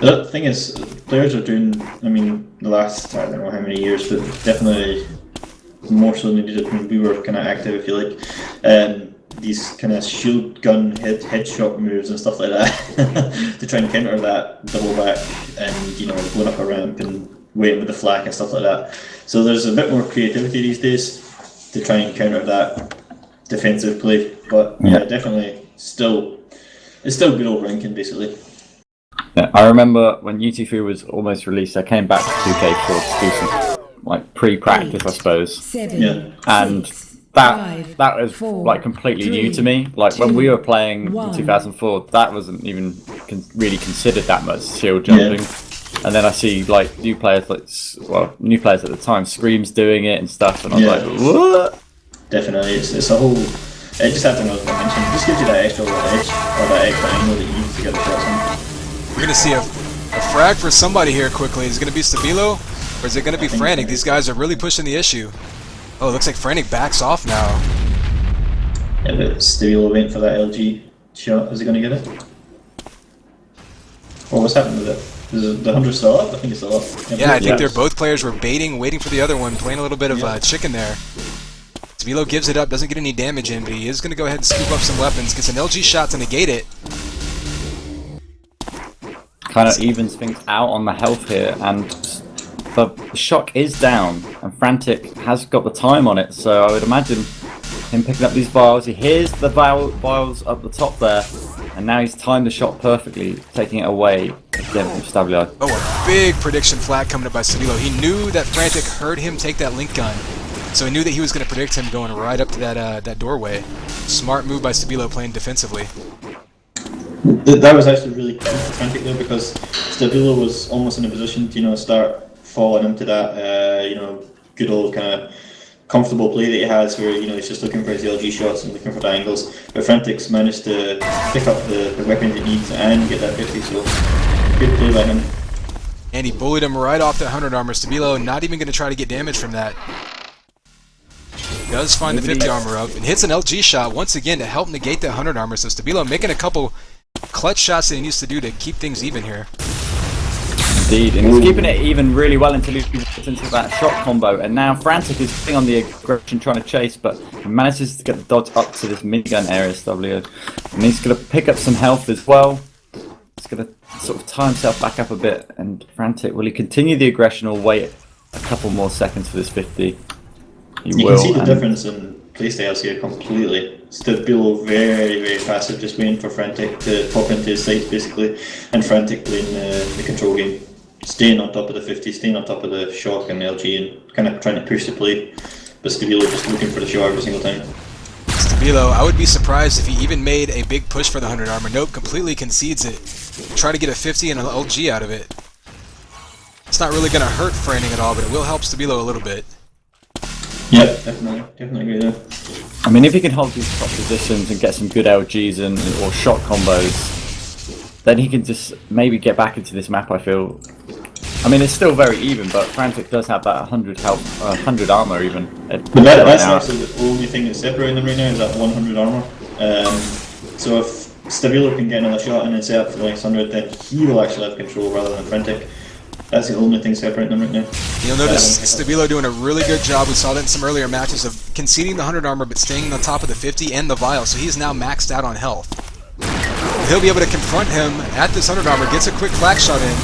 The thing is, players are doing, I mean, the last, I don't know how many years, but definitely more so than they did when we were kind of active, if you like. These kind of shield gun headshot moves and stuff like that to try and counter that double back and, you know, going up a ramp and waiting with the flak and stuff like that. So there's a bit more creativity these days to try and counter that defensive play. But yeah, definitely it's still good old Rankin basically. Yeah, I remember when UT3 was almost released, I came back to 2K4 to do some like pre-practice, I suppose. And that was like completely new to me. Like when we were playing in 2004, that wasn't even really considered that much shield jumping. And then I see like new players at the time, Screams doing it and stuff, and I was like, what? Definitely, it's a whole. It just happened as I mentioned. It just gives you that extra edge or that extra angle that you need to get the shots in. We're gonna see a frag for somebody here quickly. Is it gonna be stab1lo or is it gonna be Frantic? These guys are really pushing the issue. Oh, it looks like Frantic backs off now. Yeah, but stab1lo waiting for that LG shot. Is he gonna get it? Or what's happened with it? Is the 100 still up? I think it's still up. Yeah, I think they're both players were baiting, waiting for the other one, playing a little bit of chicken there. stab1lo gives it up, doesn't get any damage in, but he is going to go ahead and scoop up some weapons, gets an LG shot to negate it. Kind of evens things out on the health here, and the shock is down, and Frantic has got the time on it, so I would imagine him picking up these vials. He hears the vials up the top there, and now he's timed the shot perfectly, taking it away again from stab1lo. Oh, a big prediction flag coming up by stab1lo. He knew that Frantic heard him take that link gun, so he knew that he was going to predict him going right up to that doorway. Smart move by stab1lo playing defensively. That was actually really key for Frantic though, because stab1lo was almost in a position to, you know, start falling into that, you know, good old kind of comfortable play that he has where, you know, he's just looking for his LG shots and looking for the angles. But Frantic's managed to pick up the weapons he needs and get that 50, so good play by him. And he bullied him right off that 100 armor. stab1lo not even going to try to get damage from that. Does find the 50 armor up and hits an LG shot once again to help negate that 100 armor. So stab1lo making a couple clutch shots that he needs to do to keep things even here. Indeed, and he's keeping it even really well until he gets into that shot combo, and now Frantic is sitting on the aggression trying to chase, but he manages to get the dodge up to this minigun area, stab1lo, and he's going to pick up some health as well. He's going to sort of tie himself back up a bit, and Frantic, will he continue the aggression or wait a couple more seconds for this 50? You can see the difference in playstyles here completely. stab1lo very, very passive, just waiting for Frantic to pop into his sights basically, and Frantic playing the control game. Staying on top of the 50, staying on top of the shock and the LG and kind of trying to push the play, but stab1lo just looking for the shot every single time. stab1lo, I would be surprised if he even made a big push for the 100 armor. Nope, completely concedes it. Try to get a 50 and an LG out of it. It's not really going to hurt Frantic at all, but it will help stab1lo a little bit. Yeah, definitely agree there. I mean, if he can hold these top positions and get some good LGs and or shot combos, then he can just maybe get back into this map, I feel. I mean, it's still very even, but Frantic does have that 100 health, 100 armor even. But that's actually the only thing that's separating them right now is that 100 armor. So if stab1lo can get another shot and then set up for the next 100, then he will actually have control rather than Frantic. That's the only thing separating them right now. You'll notice stab1lo doing a really good job. We saw that in some earlier matches of conceding the 100 armor but staying on top of the 50 and the vial, so he's now maxed out on health. He'll be able to confront him at this 100 armor, gets a quick flag shot in.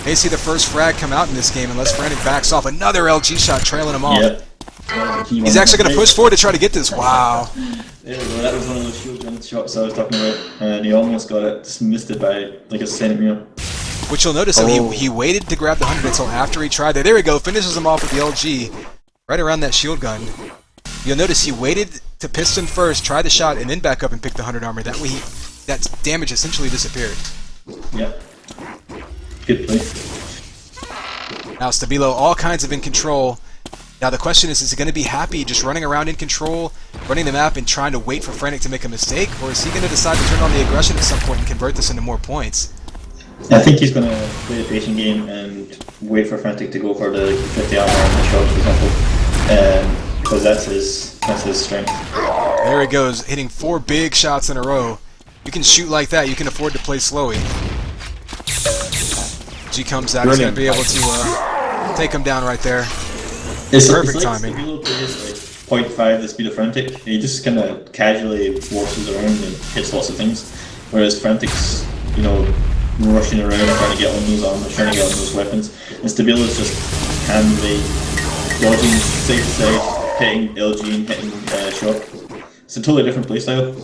May see the first frag come out in this game unless Frantic backs off. Another LG shot trailing him off. Yep. He's actually going to push forward to try to get this. Wow. There we go, that was one of those shield gun shots I was talking about, and he almost got it, just missed it by like a centimeter. Which you'll notice, he waited to grab the 100 until after he tried that. There we go, finishes him off with the LG right around that shield gun. You'll notice he waited to piston first, try the shot, and then back up and pick the 100 armor. That way that damage essentially disappeared. Yep. Good play. Now stab1lo all kinds of in control. Now the question is he going to be happy just running around in control, running the map and trying to wait for Frantic to make a mistake, or is he going to decide to turn on the aggression at some point and convert this into more points? I think he's going to play a patient game and wait for Frantic to go for the 50 armor on the shot, for example, because that's his strength. There he goes, hitting 4 big shots in a row. You can shoot like that, you can afford to play slowy. LG comes out, he's going to be able to take him down right there. Perfect timing. Stabilo plays like 0.5 the speed of Frantic. He just kind of casually waltzes around and hits lots of things. Whereas Frantic's, you know, rushing around trying to get on those armors, trying to get on those weapons. And Stabilo's just handily dodging side to side, hitting LG and hitting Shock. It's a totally different playstyle.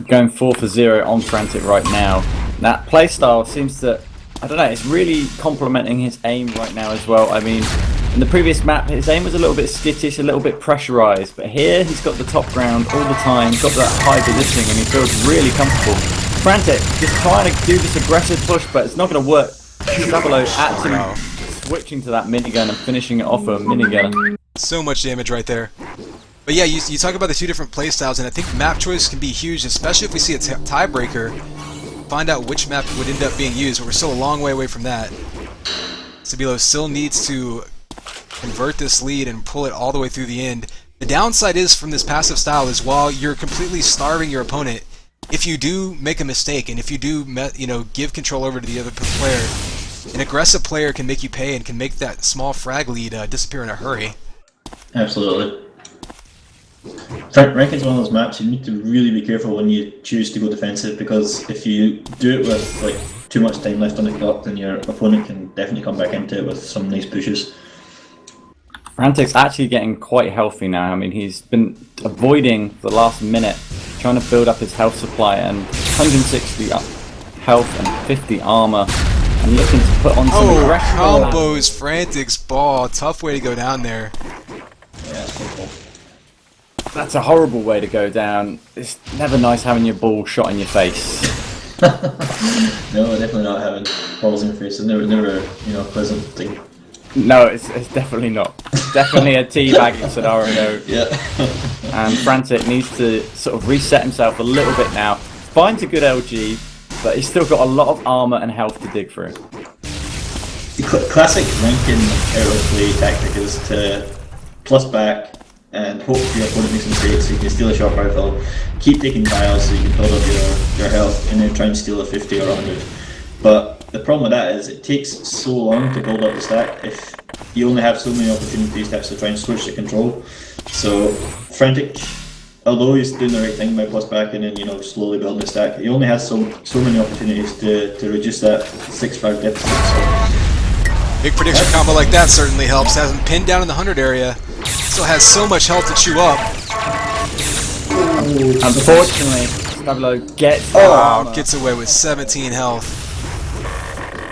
Going 4 for 0 on Frantic right now. That playstyle seems to, I don't know, it's really complementing his aim right now as well. I mean, in the previous map, his aim was a little bit skittish, a little bit pressurized, but here he's got the top ground all the time, got that high positioning, and he feels really comfortable. Frantic just trying to do this aggressive push, but it's not going to work. stab1lo actually switching to that minigun and finishing it off a minigun. So much damage right there. But yeah, you talk about the two different playstyles, and I think map choice can be huge, especially if we see a tiebreaker. Find out which map would end up being used, but we're still a long way away from that. stab1lo still needs to convert this lead and pull it all the way through the end. The downside is from this passive style is while you're completely starving your opponent, if you do make a mistake and if you do give control over to the other player, an aggressive player can make you pay and can make that small frag lead disappear in a hurry. Absolutely. Rankin's one of those maps you need to really be careful when you choose to go defensive, because if you do it with like too much time left on the clock, then your opponent can definitely come back into it with some nice pushes. Frantic's actually getting quite healthy now. I mean, he's been avoiding the last minute, trying to build up his health supply, and 160 health and 50 armor, and looking to put on some aggression. Combos, Frantic's ball. Tough way to go down there. Yeah, simple. That's a horrible way to go down. It's never nice having your ball shot in your face. No, definitely not having balls in your face. It's never a pleasant thing. No, it's definitely not. Definitely a teabagging scenario. Yeah. And Frantic needs to sort of reset himself a little bit now. Finds a good LG, but he's still got a lot of armor and health to dig through. The classic Rankin out-of-play tactic is to plus back and hope your opponent makes mistakes so you can steal a shot rifle, keep taking vials so you can build up your health, and then try and steal a 50 or 100. But the problem with that is it takes so long to build up the stack if you only have so many opportunities to try and switch the control. So Frantic, although he's doing the right thing by plus backing and slowly building the stack, he only has so many opportunities to reduce that 6-5 deficit. So big prediction combo like that certainly helps. Has him pinned down in the 100 area. Still has so much health to chew up. Unfortunately, stab1lo gets away with 17 health.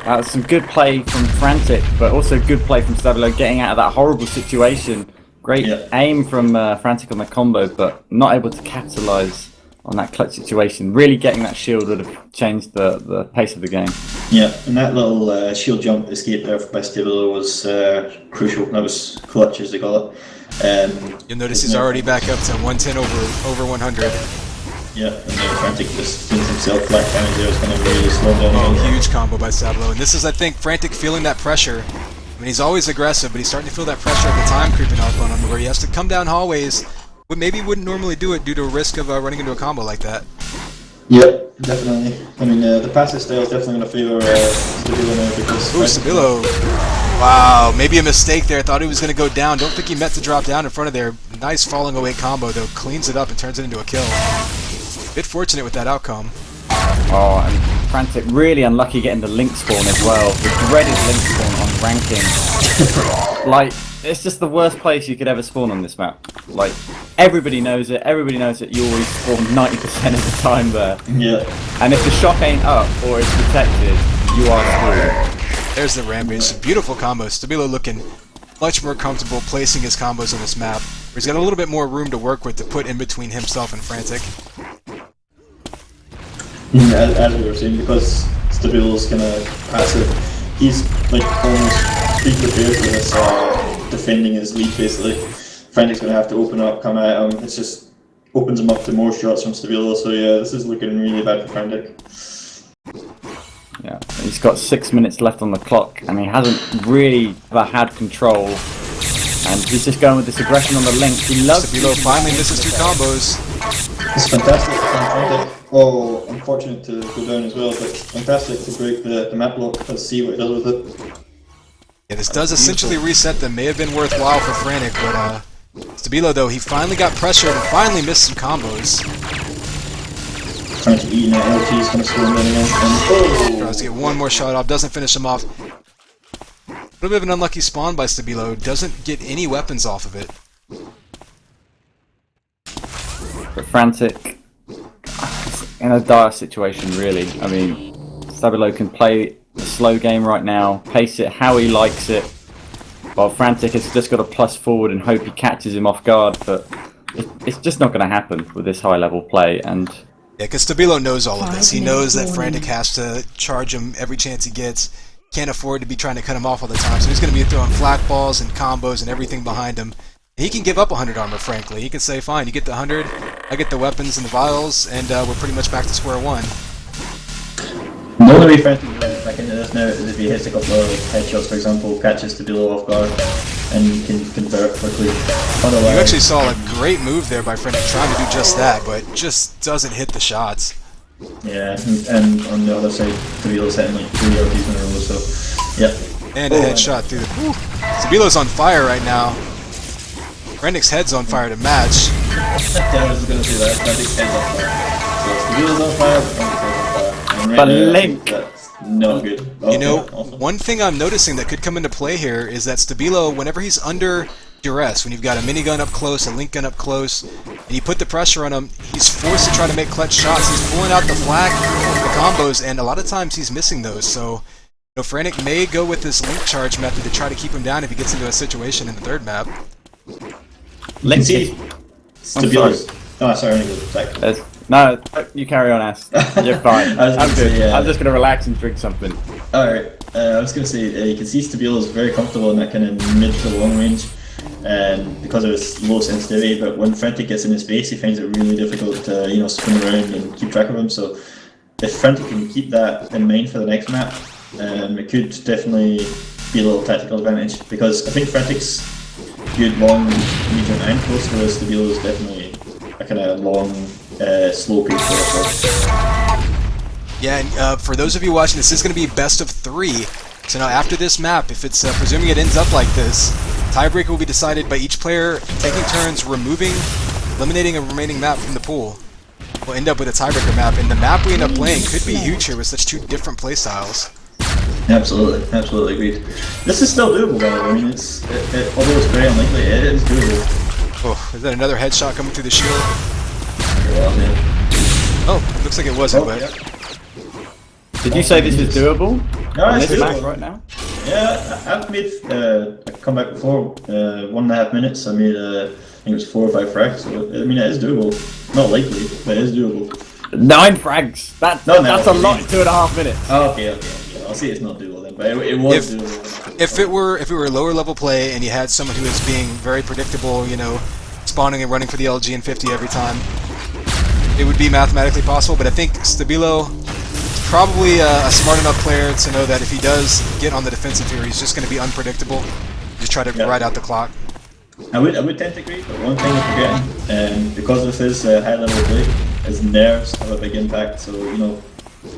That's some good play from Frantic, but also good play from stab1lo getting out of that horrible situation. Great aim from Frantic on the combo, but not able to capitalize on that clutch situation. Really getting that shield would have changed the pace of the game. Yeah, and that little shield jump escape there by stab1lo was crucial. That was clutch, as they call it. You'll notice he's already back up to 110 over 100. Yeah, and then Frantic just spins himself flat damage there. It's going to really slow down. Oh, huge combo by stab1lo. And this is, I think, Frantic feeling that pressure. I mean, he's always aggressive, but he's starting to feel that pressure of the time creeping up on him, where he has to come down hallways, but maybe wouldn't normally do it due to a risk of running into a combo like that. Yep, definitely. I mean, the passive style is definitely going to favour stab1lo now because... Ooh, stab1lo. Wow, maybe a mistake there. Thought he was going to go down. Don't think he meant to drop down in front of there. Nice falling away combo, though. Cleans it up and turns it into a kill. Bit fortunate with that outcome. Oh, and Frantic really unlucky getting the link spawn as well. The dreaded link spawn on Rankin. Like, it's just the worst place you could ever spawn on this map. Like, everybody knows it. Everybody knows that you always spawn 90% of the time there. Yeah. And if the shock ain't up or it's protected, you are screwed. There's the rampage. Beautiful combo. stab1lo looking much more comfortable placing his combos on this map, where he's got a little bit more room to work with to put in between himself and Frantic. As we were saying, because stab1lo's kind of passive, he's like almost pre-prepared for this defending his lead basically. Frantic's going to have to open up, come at him. It just opens him up to more shots from stab1lo. So yeah, this is looking really bad for Frantic. Yeah, he's got 6 minutes left on the clock, and he hasn't really ever had control. And he's just going with this aggression on the link. He loves stab1lo finally misses 2 combos. It's fantastic from Frantic. Oh, unfortunate to go down as well, but fantastic to break the map lock. Let's see what it does with it. Yeah, this does essentially reset that may have been worthwhile for Frantic, but stab1lo, though, he finally got pressured and finally missed some combos. Trying to eat now, LT is going to slow him down again. And, Tries to get one more shot off, doesn't finish him off. A little bit of an unlucky spawn by stab1lo, doesn't get any weapons off of it. But Frantic, in a dire situation, really. I mean, stab1lo can play a slow game right now, pace it how he likes it, while Frantic has just got to plus forward and hope he catches him off guard, but it's just not going to happen with this high-level play. And yeah, because stab1lo knows all of this. He knows that Frantic has to charge him every chance he gets. Can't afford to be trying to cut him off all the time, so he's going to be throwing flak balls and combos and everything behind him. He can give up 100 armor, frankly. He can say, fine, you get the 100, I get the weapons and the vials, and we're pretty much back to square one. the only way Frantic will back into this now is if he hits a couple of headshots, for example, catches stab1lo off guard, and can convert quickly. Otherwise, You actually saw a great move there by Frantic trying to do just that, but just doesn't hit the shots. yeah, and on the other side, stab1lo's hitting like 3 LTs in a row, so, yeah. And a headshot through the... stab1lo's on fire right now. Frantic's head's on fire to match. Yeah, I was going to say that. Frantic's head's on fire. So stab1lo's on fire, but Frantic's head's on fire. And right But now, Link! That's not good. Okay, You know, awesome. one thing I'm noticing that could come into play here is that stab1lo, whenever he's under duress, when you've got a minigun up close, a link gun up close, and you put the pressure on him, he's forced to try to make clutch shots. He's pulling out the flak, the combos, and a lot of times he's missing those. So, you know, Frantic may go with this link charge method to try to keep him down if he gets into a situation in the third map. Link see sorry. stab1lo's. Oh, sorry, Zach. No, you carry on, Ass. You're fine. I was I'm gonna good. say, I'm just going to relax and drink something. Alright, I was going to say, you can see stab1lo is very comfortable in that kind of mid to long range, because of his low sensitivity, but when Frantic gets in his face, he finds it really difficult to, you know, spin around and keep track of him, so if Frantic can keep that in mind for the next map, it could definitely be a little tactical advantage, because I think Frantic's good long, medium and close, whereas stab1lo is definitely a kind of long, slow pace player. Yeah, and for those of you watching, this is going to be best of 3. So now after this map, if it's presuming it ends up like this, tiebreaker will be decided by each player taking turns eliminating a remaining map from the pool. We'll end up with a tiebreaker map, and the map we end up playing could be huge here with such 2 different playstyles. Absolutely agreed. This is still doable, though. I mean, although it's very unlikely, it is doable. Oh, is that another headshot coming through the shield? Well, yeah. Oh, looks like it wasn't, but... Yeah. Did you say this is doable? No, On it's this doable. map right now? Yeah, I've made a comeback before, 1.5 minutes. I made, I think it was 4 or 5 frags, so I mean, it is doable. Not likely, but it is doable. 9 frags! That's a lot in 2.5 minutes. Oh, okay. I'll say it's not doable then, but it was doable. If it were lower level play and you had someone who is being very predictable, you know, spawning and running for the LG and 50 every time, it would be mathematically possible, but I think stab1lo is probably a smart enough player to know that if he does get on the defensive here, he's just going to be unpredictable. Just try to ride out the clock. I would tend to agree, but one thing you're forgetting, because this is high level play, is nerves have a big impact, so, you know,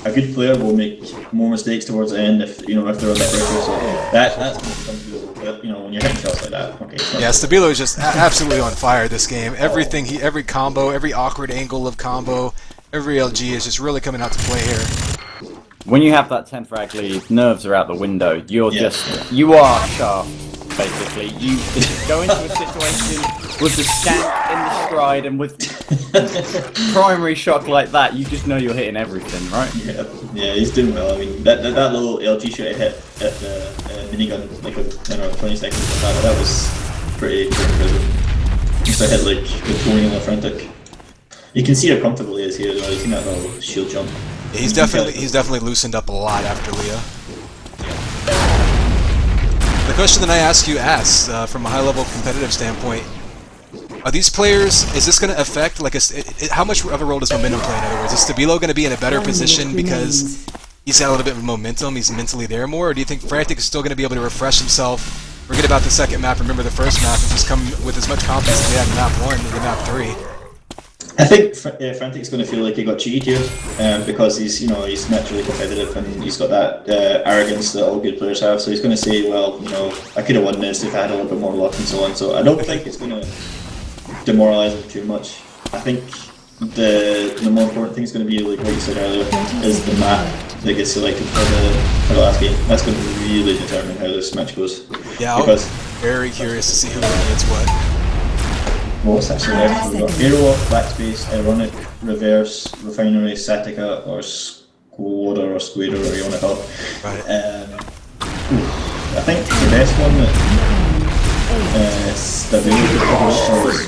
a good player will make more mistakes towards the end if they're under pressure, so that's when it becomes doable. But, you know, when you're hitting shots like that, okay. Yeah, stab1lo is just absolutely on fire this game. Everything, every combo, every awkward angle of combo, every LG is just really coming out to play here. When you have that 10 frag lead, nerves are out the window. You are shaft, basically. You just go into a situation with the skank in the stride and with primary shock like that, you just know you're hitting everything, right? Yeah, he's doing well. I mean, that little LG shot he hit at the minigun, like, I don't know, 20 seconds of that was pretty impressive. Just hit like the 20 on the Frantic. You can see how comfortable he is here as well. You see that little shield jump. Yeah, he's definitely loosened up a lot after Leah. The question that I ask you from a high-level competitive standpoint, are these players, is this going to affect, like, how much of a role does momentum play, in other words? Is stab1lo going to be in a better position because he's got a little bit of momentum, he's mentally there more, or do you think Frantic is still going to be able to refresh himself, forget about the second map, remember the first map, and just come with as much confidence as he had in map 1 into map 3? I think Frantic's going to feel like he got cheated here because he's naturally competitive and he's got that arrogance that all good players have. So he's going to say, well, I could have won this if I had a little bit more luck and so on. So I don't think it's going to demoralise him too much. I think the more important thing is going to be, like what you said earlier, is the map that gets selected for the last game. That's going to really determine how this match goes. Yeah, I'm very curious to see who gets what. What's actually left? We've got Aerowalk, Backspace, Ironic, Reverse, Refinery, Satica, or Squatter, or Squader, or you want to call it. Right. I think the best one that stab1lo is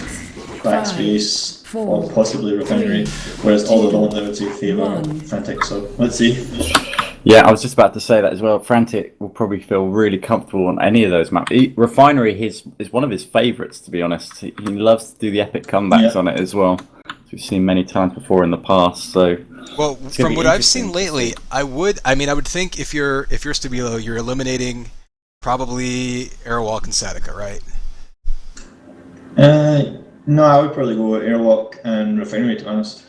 Backspace, or possibly Refinery, whereas all of the ones I would say favour Frantic, so let's see. Yeah, I was just about to say that as well. Frantic will probably feel really comfortable on any of those maps. Refinery is one of his favourites, to be honest. He loves to do the epic comebacks on it as well. We've seen many times before in the past. So, well, from what I've seen lately, I would think if you're stab1lo, you're eliminating probably Aerowalk and Satica, right? No, I would probably go with Airwalk and Refinery, to be honest.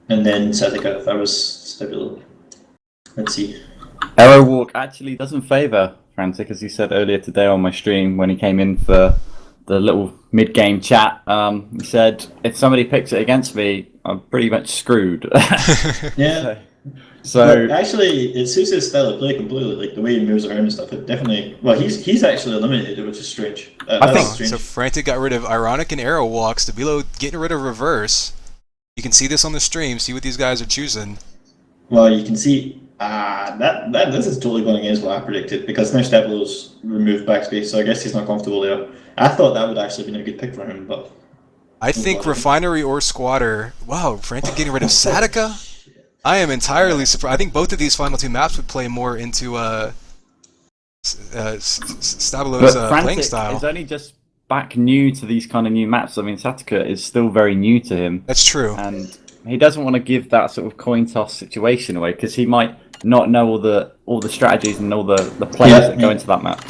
And then Satica if I was stab1lo. Let's see. Aerowalk actually doesn't favour Frantic, as he said earlier today on my stream when he came in for the little mid-game chat. He said, if somebody picks it against me, I'm pretty much screwed. Yeah. So actually, it suits his style of play completely. Like the way he moves around and stuff. It definitely. Well, he's actually eliminated, which is strange. I think strange. So. Frantic got rid of Ironic and Aerowalk. stab1lo getting rid of Reverse. You can see this on the stream. See what these guys are choosing. Well, you can see this is totally going against what I predicted because now stab1lo's removed Backspace, so I guess he's not comfortable there. I thought that would actually been a good pick for him, but I think Refinery or Squatter. Wow, Frantic getting rid of Satica. I am entirely surprised. I think both of these final two maps would play more into stab1lo's playing style. Is only just back new to these kind of new maps. I mean, Satica is still very new to him. That's true. And he doesn't want to give that sort of coin toss situation away because he might not know all the strategies and all the players that go into that map.